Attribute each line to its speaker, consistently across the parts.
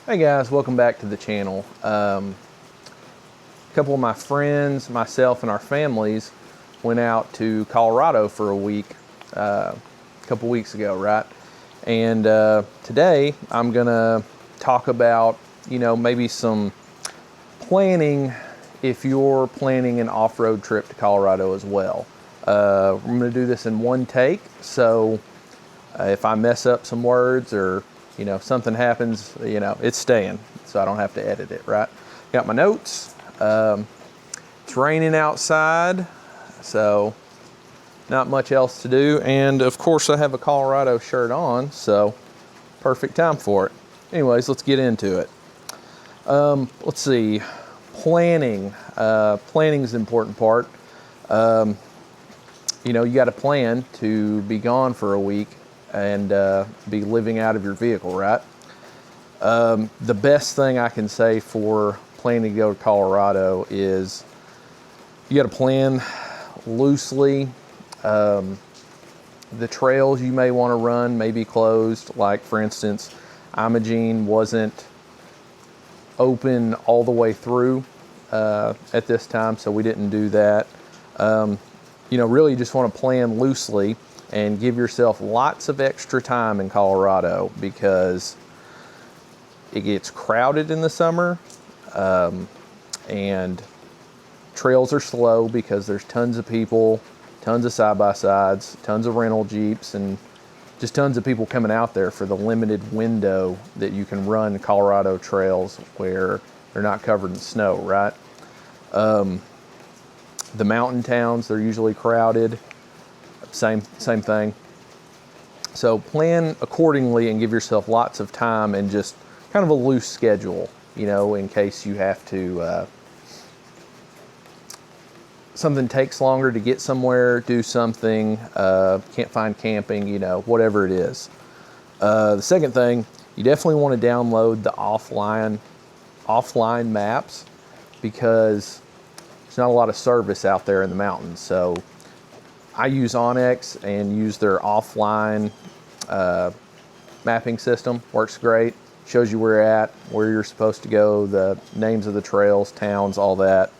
Speaker 1: Hey guys, welcome back to the channel. A couple of my friends, myself, and our families went out to Colorado for a week a couple weeks ago, right? And today I'm gonna talk about, maybe some planning if you're planning an off-road trip to Colorado as well. I'm gonna do this in one take, so if I mess up some words or something happens, it's staying, so I don't have to edit it, right? Got my notes. It's raining outside, so not much else to do. And of course I have a Colorado shirt on, so perfect time for it. Anyways, let's get into it. Let's see, planning. Planning is the important part. You got to plan to be gone for a week and be living out of your vehicle, right? The best thing I can say for planning to go to Colorado is you got to plan loosely. The trails you may want to run may be closed. Like, for instance, Imogene wasn't open all the way through at this time, so we didn't do that. Really you just want to plan loosely and give yourself lots of extra time in Colorado because it gets crowded in the summer, and trails are slow because there's tons of people, tons of side-by-sides, tons of rental Jeeps, and just tons of people coming out there for the limited window that you can run Colorado trails where they're not covered in snow, right? The mountain towns, they're usually crowded. Same thing. So plan accordingly and give yourself lots of time and just kind of a loose schedule, in case you have to, something takes longer to get somewhere, do something, can't find camping, whatever it is. The second thing, you definitely want to download the offline maps because there's not a lot of service out there in the mountains. So I use Onyx and use their offline mapping system. Works great. Shows you where you're at, where you're supposed to go, the names of the trails, towns, all that.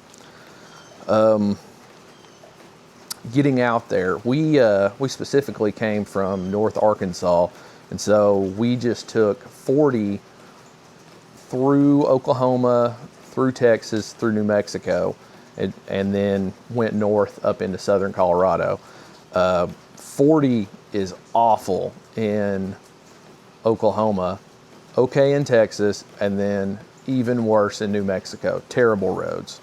Speaker 1: Getting out there, we specifically came from North Arkansas, and so we just took 40 through Oklahoma, through Texas, through New Mexico, and then went north up into southern Colorado. 40 is awful in Oklahoma, okay in Texas, and then even worse in New Mexico. Terrible roads.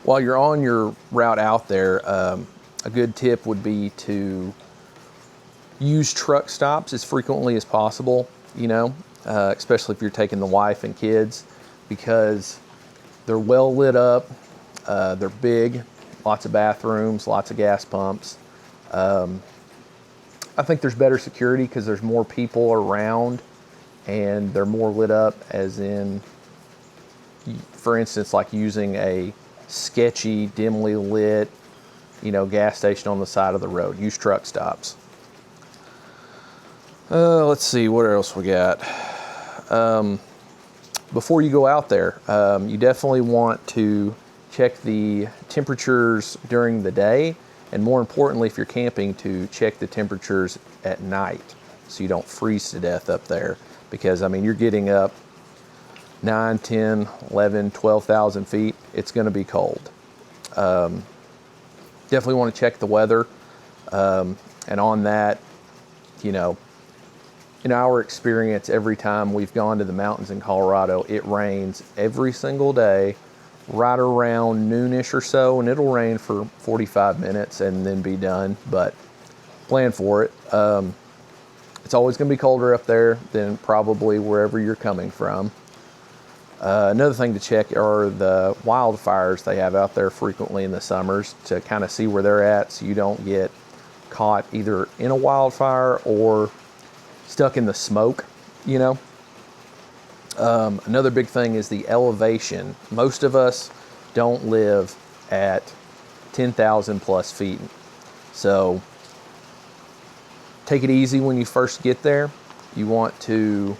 Speaker 1: While you're on your route out there, a good tip would be to use truck stops as frequently as possible, especially if you're taking the wife and kids, because they're well lit up, they're big, lots of bathrooms, lots of gas pumps. I think there's better security because there's more people around and they're more lit up, as in, for instance, like using a sketchy, dimly lit, gas station on the side of the road. Use truck stops. Let's see, what else we got? Before you go out there, you definitely want to check the temperatures during the day, and more importantly, if you're camping, to check the temperatures at night so you don't freeze to death up there, because you're getting up 9, 10, 11, 12,000 feet. It's going to be cold. Definitely want to check the weather, and on that, in our experience, every time we've gone to the mountains in Colorado, it rains every single day right around noonish or so, and it'll rain for 45 minutes and then be done, but plan for it. It's always going to be colder up there than probably wherever you're coming from. Another thing to check are the wildfires they have out there frequently in the summers, to kind of see where they're at so you don't get caught either in a wildfire or stuck in the smoke, Another big thing is the elevation. Most of us don't live at 10,000 plus feet. So take it easy when you first get there. You want to,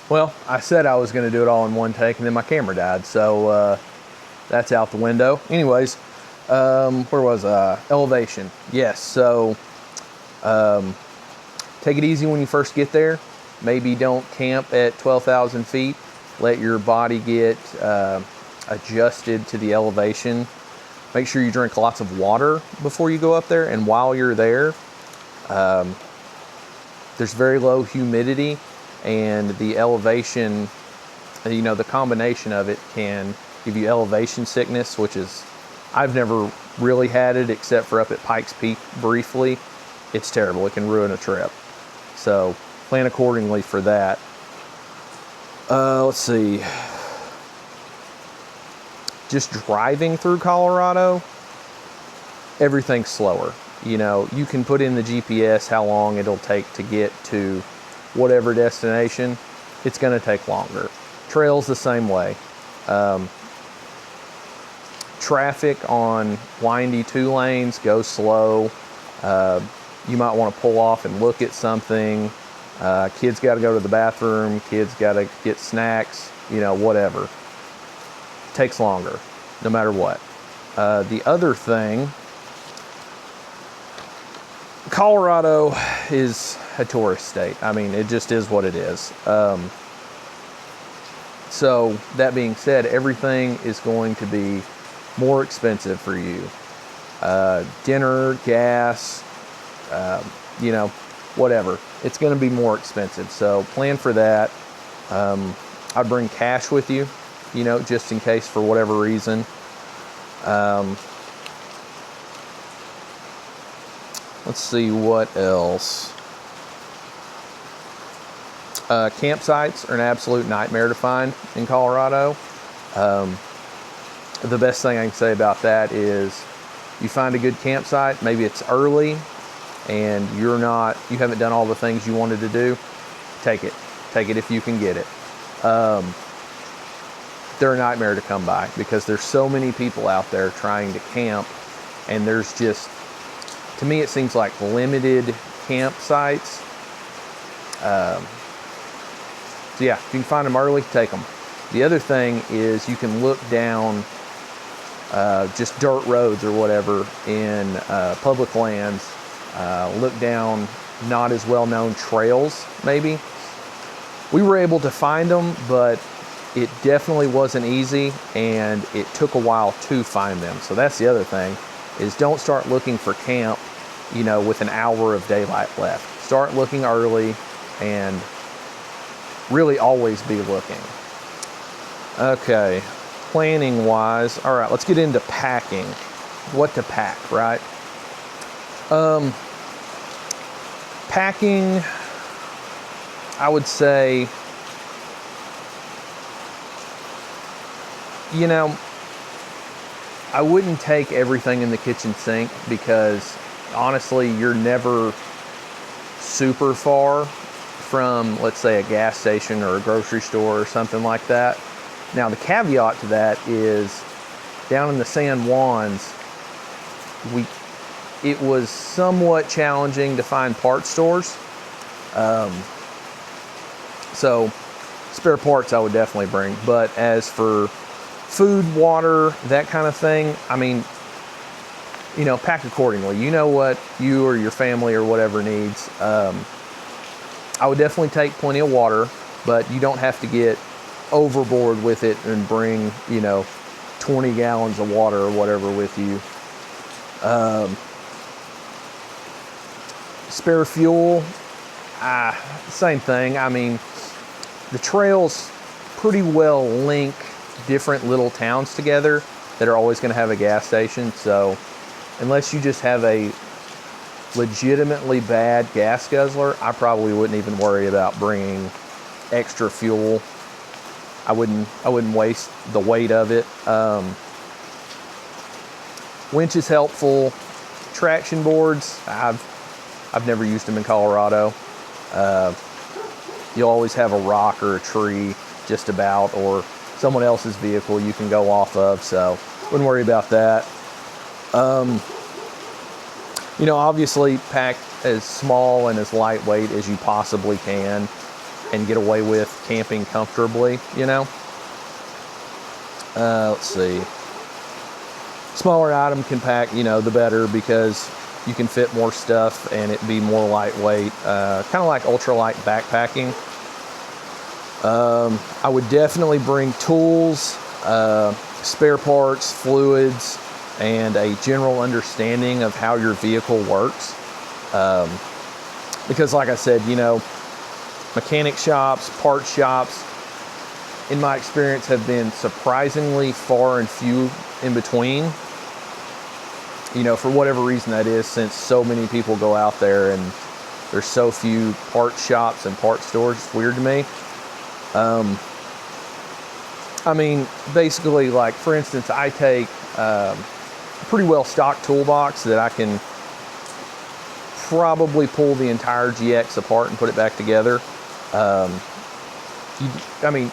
Speaker 1: well, I said I was going to do it all in one take, and then my camera died, so that's out the window. Anyways, where was I? Elevation. Yes, so take it easy when you first get there. Maybe don't camp at 12,000 feet. Let your body get adjusted to the elevation. Make sure you drink lots of water before you go up there. And while you're there, there's very low humidity, and the elevation, you know, the combination of it can give you elevation sickness, which is, I've never really had it except for up at Pikes Peak briefly. It's terrible. It can ruin a trip. So plan accordingly for that. Let's see. Just driving through Colorado, everything's slower. You know, you can put in the GPS how long it'll take to get to whatever destination. It's going to take longer. Trails the same way. Traffic on windy 2 lanes, go slow. You might want to pull off and look at something. Kids got to go to the bathroom. Kids got to get snacks, you know, whatever. Takes longer, no matter what. The other thing, Colorado is a tourist state. I mean, it just is what it is. So that being said, everything is going to be more expensive for you. Dinner, gas, you know, whatever. It's going to be more expensive. So plan for that. I'd bring cash with you, you know, just in case for whatever reason. Let's see what else. Campsites are an absolute nightmare to find in Colorado. The best thing I can say about that is you find a good campsite, maybe it's early and you haven't done all the things you wanted to do, take it if you can get it. They're a nightmare to come by because there's so many people out there trying to camp, and there's just, to me it seems like limited campsites. So yeah, if you can find them early, take them. The other thing is you can look down just dirt roads or whatever in public lands. Look down not as well known trails, maybe. We were able to find them, but it definitely wasn't easy, and it took a while to find them. So that's the other thing, is don't start looking for camp, you know, with an hour of daylight left. Start looking early and really always be looking. Okay, planning wise, all right, let's get into packing. What to pack, right? Packing, I would say, you know, I wouldn't take everything in the kitchen sink because honestly, you're never super far from, let's say, a gas station or a grocery store or something like that. Now, the caveat to that is down in the San Juans, it was somewhat challenging to find parts stores. So spare parts I would definitely bring. But as for food, water, that kind of thing, I mean, you know, pack accordingly. You know what you or your family or whatever needs. I would definitely take plenty of water, but you don't have to get overboard with it and bring, you know, 20 gallons of water or whatever with you. Spare fuel, same thing. I mean, the trails pretty well link different little towns together that are always going to have a gas station. So unless you just have a legitimately bad gas guzzler, I probably wouldn't even worry about bringing extra fuel. I wouldn't waste the weight of it. Winch is helpful. Traction boards, I've never used them in Colorado. You'll always have a rock or a tree just about, or someone else's vehicle you can go off of, so wouldn't worry about that. You know, obviously pack as small and as lightweight as you possibly can and get away with camping comfortably, you know. Let's see. Smaller item can pack, you know, the better, because you can fit more stuff and it be more lightweight, kind of like ultralight backpacking. I would definitely bring tools, spare parts, fluids, and a general understanding of how your vehicle works. Because like I said, you know, mechanic shops, part shops, in my experience, have been surprisingly far and few in between. You know, for whatever reason that is, since so many people go out there and there's so few part shops and part stores. It's weird to me. I mean, basically, like, for instance, I take a pretty well stocked toolbox that I can probably pull the entire GX apart and put it back together. I mean,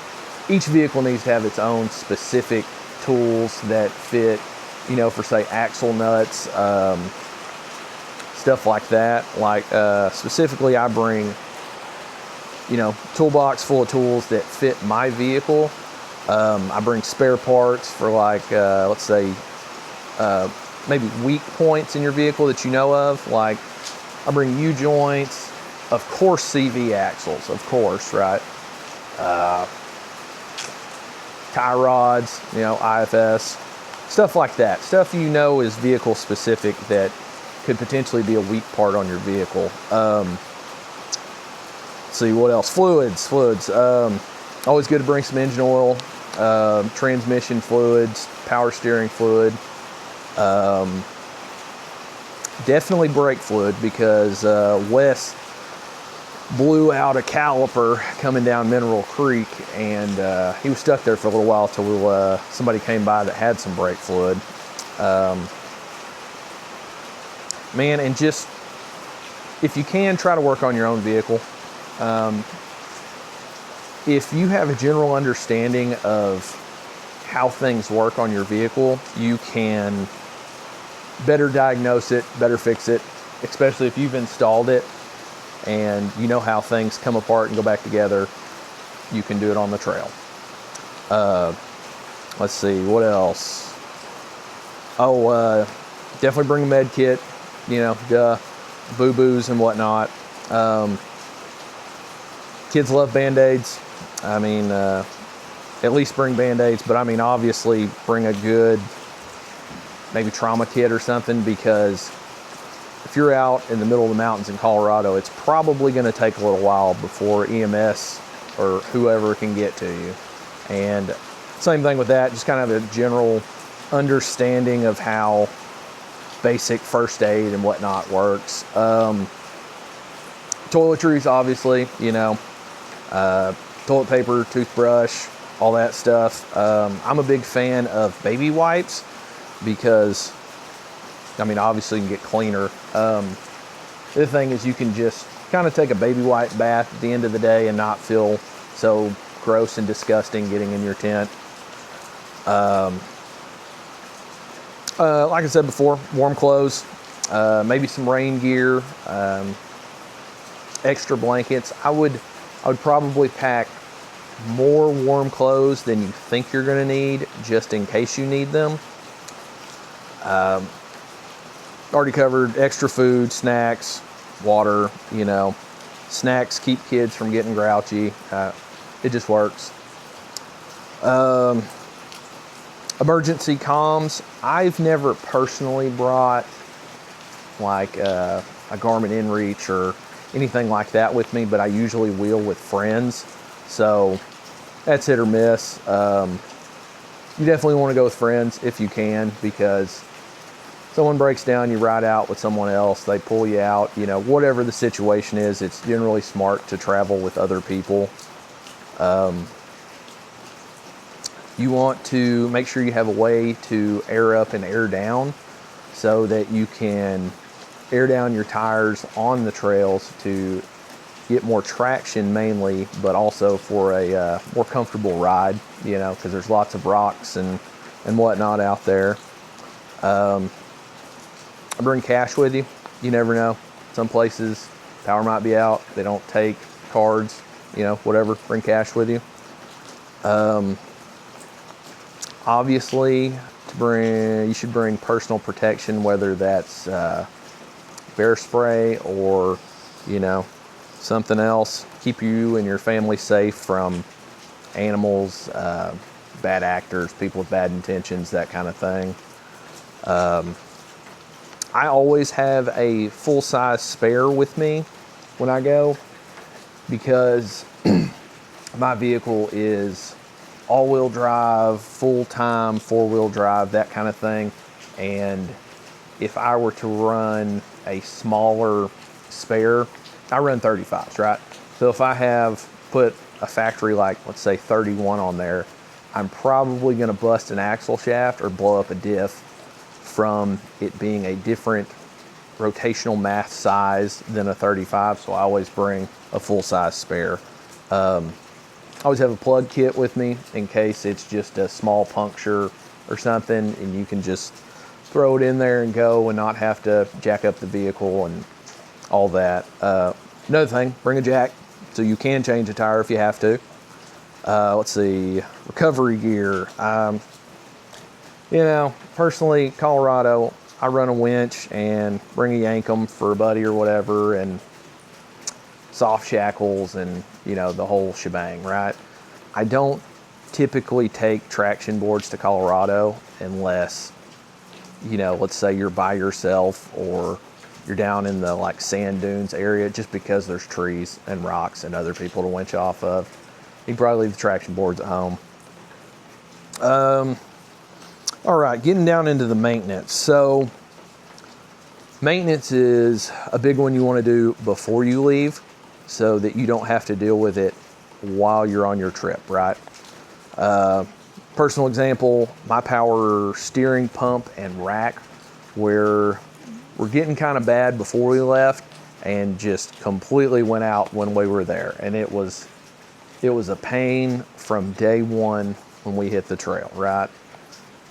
Speaker 1: each vehicle needs to have its own specific tools that fit, you know, for say axle nuts, stuff like that. Like specifically, I bring, you know, toolbox full of tools that fit my vehicle. I bring spare parts for, like, let's say, maybe weak points in your vehicle that you know of. Like, I bring U-joints, of course, CV axles, of course, right? Tie rods, you know, IFS, stuff like that. Stuff you know is vehicle specific that could potentially be a weak part on your vehicle. Let's see, what else? Fluids. Always good to bring some engine oil, transmission fluids, power steering fluid. Definitely brake fluid, because Wes blew out a caliper coming down Mineral Creek, and he was stuck there for a little while till somebody came by that had some brake fluid. Man, and just, if you can, try to work on your own vehicle. If you have a general understanding of how things work on your vehicle, you can better diagnose it, better fix it, especially if you've installed it and you know how things come apart and go back together. You can do it on the trail. Let's see, what else? Oh, definitely bring a med kit, you know, boo-boos and whatnot. Kids love Band-Aids. I mean, at least bring Band-Aids, but I mean, obviously bring a good, maybe trauma kit or something, because if you're out in the middle of the mountains in Colorado, it's probably going to take a little while before EMS or whoever can get to you. And same thing with that, just kind of a general understanding of how basic first aid and whatnot works. Toiletries, obviously, you know, toilet paper, toothbrush, all that stuff. I'm a big fan of baby wipes, because, I mean, obviously you can get cleaner. The other thing is you can just kind of take a baby wipe bath at the end of the day and not feel so gross and disgusting getting in your tent. Like I said before, warm clothes, maybe some rain gear, extra blankets. I would probably pack more warm clothes than you think you're going to need, just in case you need them. Already covered extra food, snacks, water, you know. Snacks keep kids from getting grouchy. It just works. Emergency comms. I've never personally brought like a Garmin InReach or anything like that with me, but I usually wheel with friends. So that's hit or miss. You definitely want to go with friends if you can, because someone breaks down, you ride out with someone else, they pull you out, you know, whatever the situation is, it's generally smart to travel with other people. You want to make sure you have a way to air up and air down so that you can air down your tires on the trails to get more traction mainly, but also for a more comfortable ride, you know, because there's lots of rocks and whatnot out there. Bring cash with you. You never know. Some places, power might be out. They don't take cards, you know, whatever. Bring cash with you. Obviously, you should bring personal protection, whether that's bear spray or, you know, something else. Keep you and your family safe from animals, bad actors, people with bad intentions, that kind of thing. I always have a full-size spare with me when I go, because my vehicle is all-wheel drive, full-time, four-wheel drive, that kind of thing. And if I were to run a smaller spare, I run 35s, right? So if I have put a factory like, let's say 31 on there, I'm probably going to bust an axle shaft or blow up a diff from it being a different rotational mass size than a 35. So I always bring a full-size spare. I always have a plug kit with me in case it's just a small puncture or something, and you can just throw it in there and go and not have to jack up the vehicle and all that. Another thing, bring a jack so you can change a tire if you have to. Let's see, recovery gear. You know, personally, Colorado, I run a winch and bring a Yankum for a buddy or whatever, and soft shackles and, you know, the whole shebang, right? I don't typically take traction boards to Colorado unless, you know, let's say you're by yourself or you're down in the like sand dunes area, just because there's trees and rocks and other people to winch off of. You can probably leave the traction boards at home. All right, getting down into the maintenance. So maintenance is a big one you want to do before you leave so that you don't have to deal with it while you're on your trip, right? Personal example, my power steering pump and rack were getting kind of bad before we left and just completely went out when we were there. And it was a pain from day one when we hit the trail, right?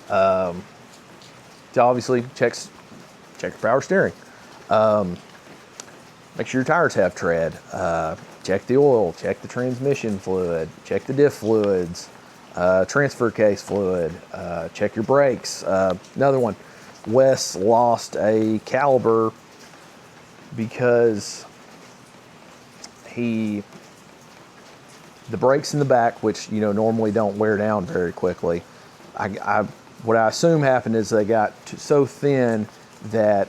Speaker 1: So obviously check your power steering. Make sure your tires have tread. Check the oil, check the transmission fluid, check the diff fluids, transfer case fluid, check your brakes. Another one, Wes lost a caliber because the brakes in the back, which, you know, normally don't wear down very quickly, what I assume happened is they got so thin that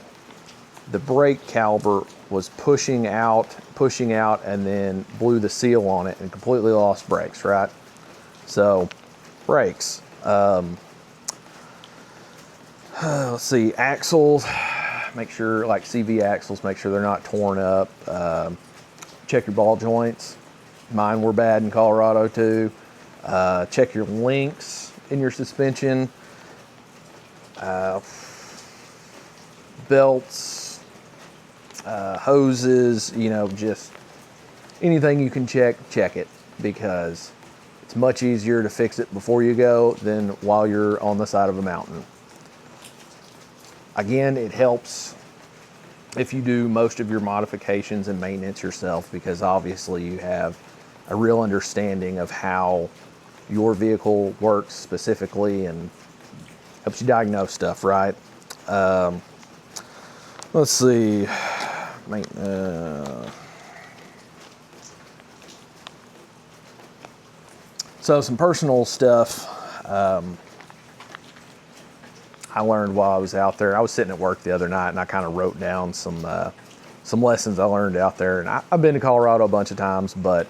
Speaker 1: the brake caliber was pushing out, and then blew the seal on it and completely lost brakes, right? So, brakes. Let's see, axles. Make sure, like CV axles, make sure they're not torn up. Check your ball joints. Mine were bad in Colorado too. Check your links in your suspension. Belts, hoses, you know, just anything you can check it, because it's much easier to fix it before you go than while you're on the side of a mountain. Again, it helps if you do most of your modifications and maintenance yourself, because obviously you have a real understanding of how your vehicle works specifically and helps you diagnose stuff, right? Let's see. So some personal stuff I learned while I was out there. I was sitting at work the other night and I kind of wrote down some lessons I learned out there. And I've been to Colorado a bunch of times, but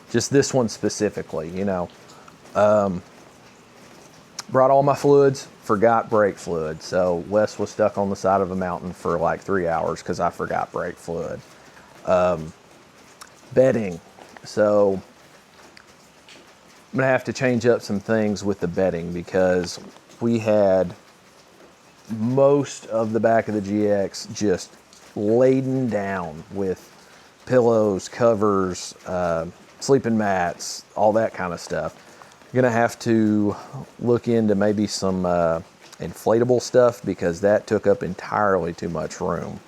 Speaker 1: just this one specifically, you know. Brought all my fluids, forgot brake fluid. So Wes was stuck on the side of a mountain for like 3 hours because I forgot brake fluid. Bedding. So I'm gonna have to change up some things with the bedding, because we had most of the back of the GX just laden down with pillows, covers, sleeping mats, all that kind of stuff. I'm gonna have to look into maybe some inflatable stuff, because that took up entirely too much room.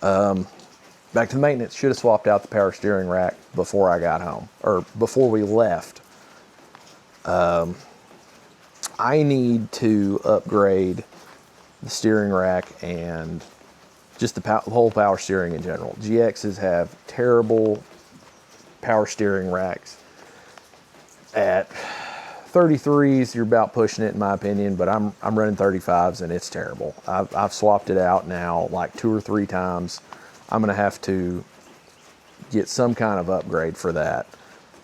Speaker 1: Back to the maintenance. Should have swapped out the power steering rack before I got home, or before we left. I need to upgrade the steering rack and just the whole power steering in general. GXs have terrible power steering racks. At 33s, you're about pushing it in my opinion, but I'm running 35s and it's terrible. I've swapped it out now like 2 or 3 times. I'm gonna have to get some kind of upgrade for that.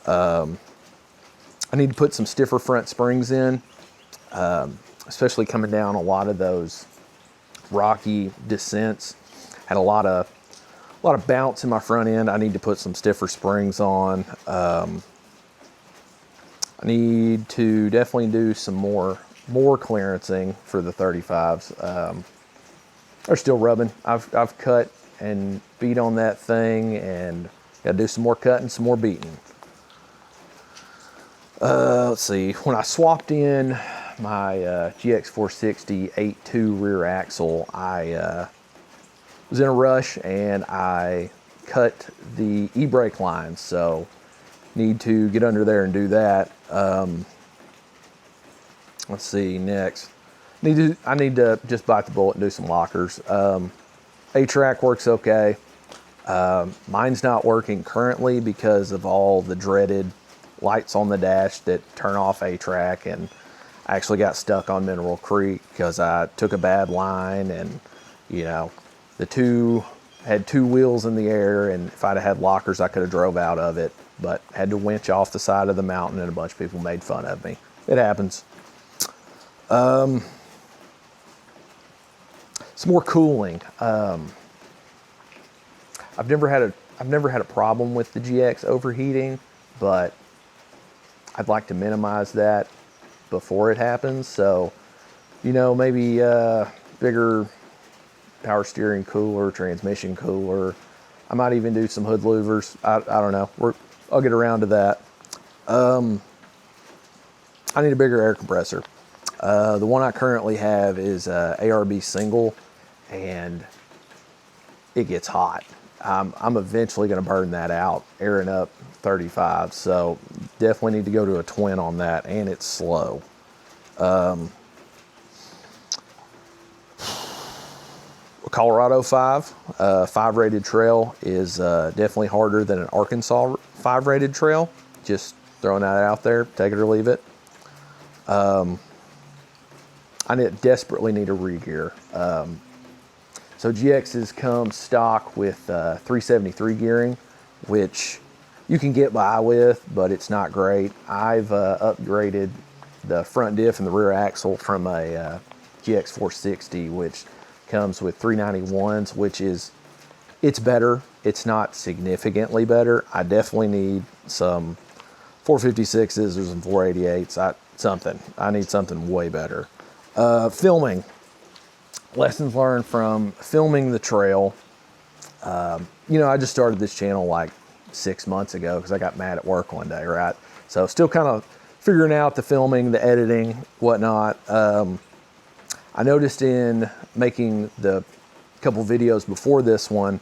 Speaker 1: I need to put some stiffer front springs in, especially coming down a lot of those rocky descents. Had a lot of bounce in my front end. I need to put some stiffer springs on. I need to definitely do some more clearancing for the 35s. They're still rubbing. I've cut and beat on that thing, and got to do some more cutting, some more beating. Let's see. When I swapped in my GX460 8.2 rear axle, I was in a rush and I cut the e-brake lines, so need to get under there and do that. Let's see, next. I need to just bite the bullet and do some lockers. A-track works okay. Mine's not working currently because of all the dreaded lights on the dash that turn off A-track, and I actually got stuck on Mineral Creek because I took a bad line, and you know, had 2 wheels in the air, and if I'd have had lockers I could have drove out of it, but had to winch off the side of the mountain and a bunch of people made fun of me. It happens. Some more cooling. I've never had a problem with the GX overheating, but I'd like to minimize that before it happens. So, you know, maybe bigger power steering cooler, transmission cooler. I might even do some hood louvers. I don't know. I'll get around to that. I need a bigger air compressor. The one I currently have is ARB single, and it gets hot. I'm eventually going to burn that out, airing up 35, so definitely need to go to a twin on that, and it's slow. Colorado 5 rated trail is definitely harder than an Arkansas 5 rated trail. Just throwing that out there, take it or leave it. I desperately need a re-gear. So GXs come stock with 373 gearing, which you can get by with, but it's not great. I've upgraded the front diff and the rear axle from a GX460, which comes with 391s, which it's better. It's not significantly better. I definitely need some 456s or some 488s. I need something way better. Filming. Lessons learned from filming the trail. You know, I just started this channel like 6 months ago because I got mad at work one day, right? So still kind of figuring out the filming, the editing, whatnot. I noticed in making the couple videos before this one,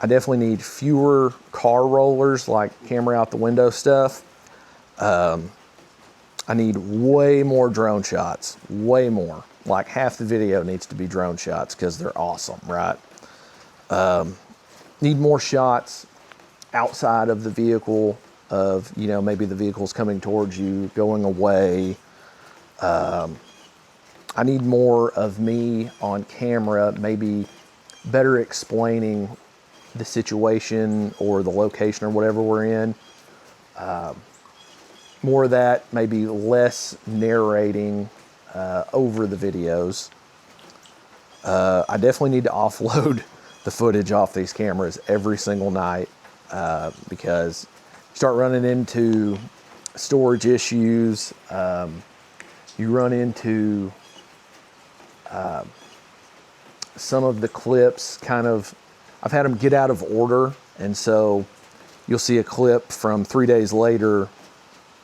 Speaker 1: I definitely need fewer car rollers, like camera out the window stuff. I need way more drone shots, way more. Like half the video needs to be drone shots because they're awesome, right? Need more shots outside of the vehicle of, you know, maybe the vehicle's coming towards you, going away. I need more of me on camera, maybe better explaining the situation or the location or whatever we're in. More of that, maybe less narrating over the videos. I definitely need to offload the footage off these cameras every single night because you start running into storage issues. You run into some of the clips I've had them get out of order, and so you'll see a clip from 3 days later,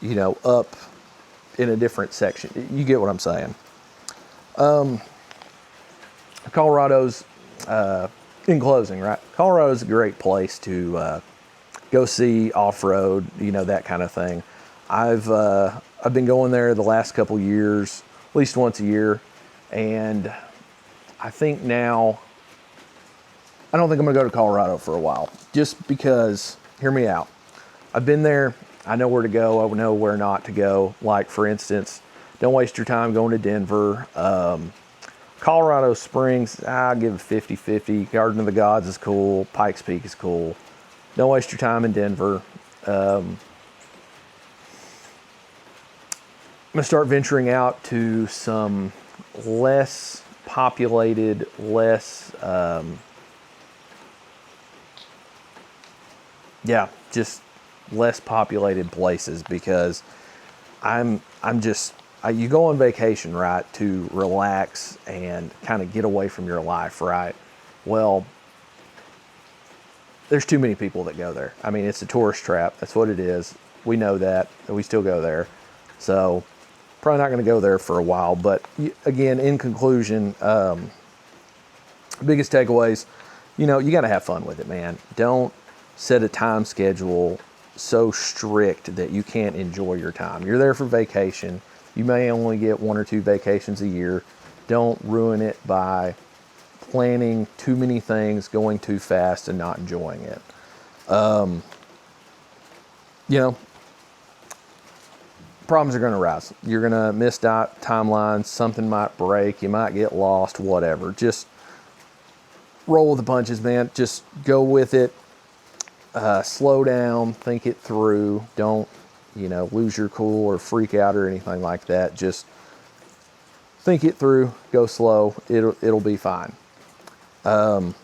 Speaker 1: you know, up in a different section. You get what I'm saying. Colorado's, in closing, right? Colorado is a great place to go see off-road, you know, that kind of thing. I've been going there the last couple years, at least once a year, and I think now I don't think I'm gonna go to Colorado for a while, just because, hear me out. I've been there, I know where to go, I know where not to go. Like, for instance, don't waste your time going to Denver. Colorado Springs, I'll give it 50-50. Garden of the Gods is cool, Pikes Peak is cool. Don't waste your time in Denver. I'm gonna start venturing out to some less populated, less, just less populated places, because you go on vacation, right, to relax and kind of get away from your life, right? Well, there's too many people that go there. I mean, it's a tourist trap. That's what it is. We know that, and we still go there. So probably not going to go there for a while. But again, in conclusion, biggest takeaways, you know, you got to have fun with it, man. Don't set a time schedule so strict that you can't enjoy your time. You're there for vacation. You may only get 1 or 2 vacations a year. Don't ruin it by planning too many things, going too fast, and not enjoying it. You know, problems are going to arise. You're going to miss timelines. Something might break. You might get lost, whatever. Just roll with the punches, man. Just go with it. Slow down, think it through. Don't, you know, lose your cool or freak out or anything like that. Just think it through, go slow. It'll be fine. Now,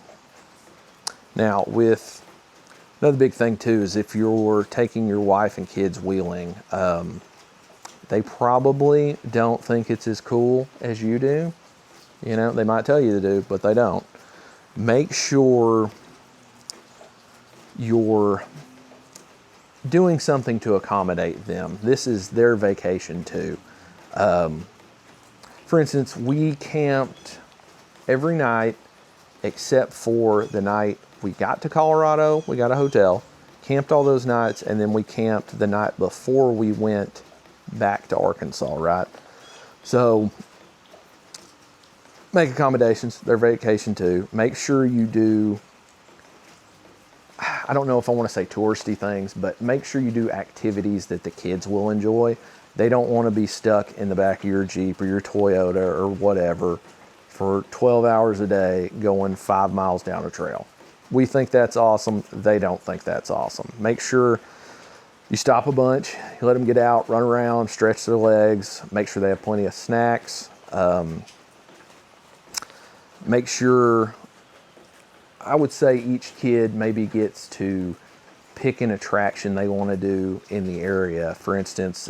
Speaker 1: with another big thing too is if you're taking your wife and kids wheeling, they probably don't think it's as cool as you do. You know, they might tell you they do, but they don't. Make sure you're doing something to accommodate them. This is their vacation too. For instance, we camped every night except for the night we got to Colorado. We got a hotel, camped all those nights, and then we camped the night before we went back to Arkansas, right? So make accommodations, their vacation too. Make sure you do, I don't know if I want to say touristy things, but make sure you do activities that the kids will enjoy. They don't want to be stuck in the back of your Jeep or your Toyota or whatever for 12 hours a day going 5 miles down a trail. We think that's awesome. They don't think that's awesome. Make sure you stop a bunch, you let them get out, run around, stretch their legs, make sure they have plenty of snacks. Make sure, I would say each kid maybe gets to pick an attraction they want to do in the area. For instance,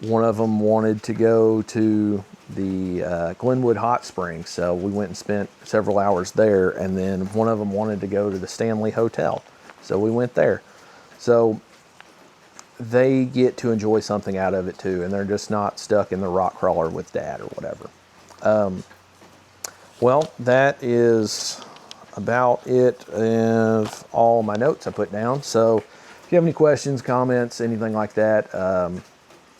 Speaker 1: one of them wanted to go to the Glenwood Hot Springs, so we went and spent several hours there, and then one of them wanted to go to the Stanley Hotel, so we went there. So they get to enjoy something out of it too, and they're just not stuck in the rock crawler with dad or whatever. Well, that is about it of all my notes I put down. So if you have any questions, comments, anything like that,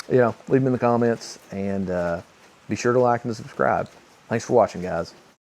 Speaker 1: you know, leave them in the comments, and be sure to like and subscribe. Thanks for watching, guys.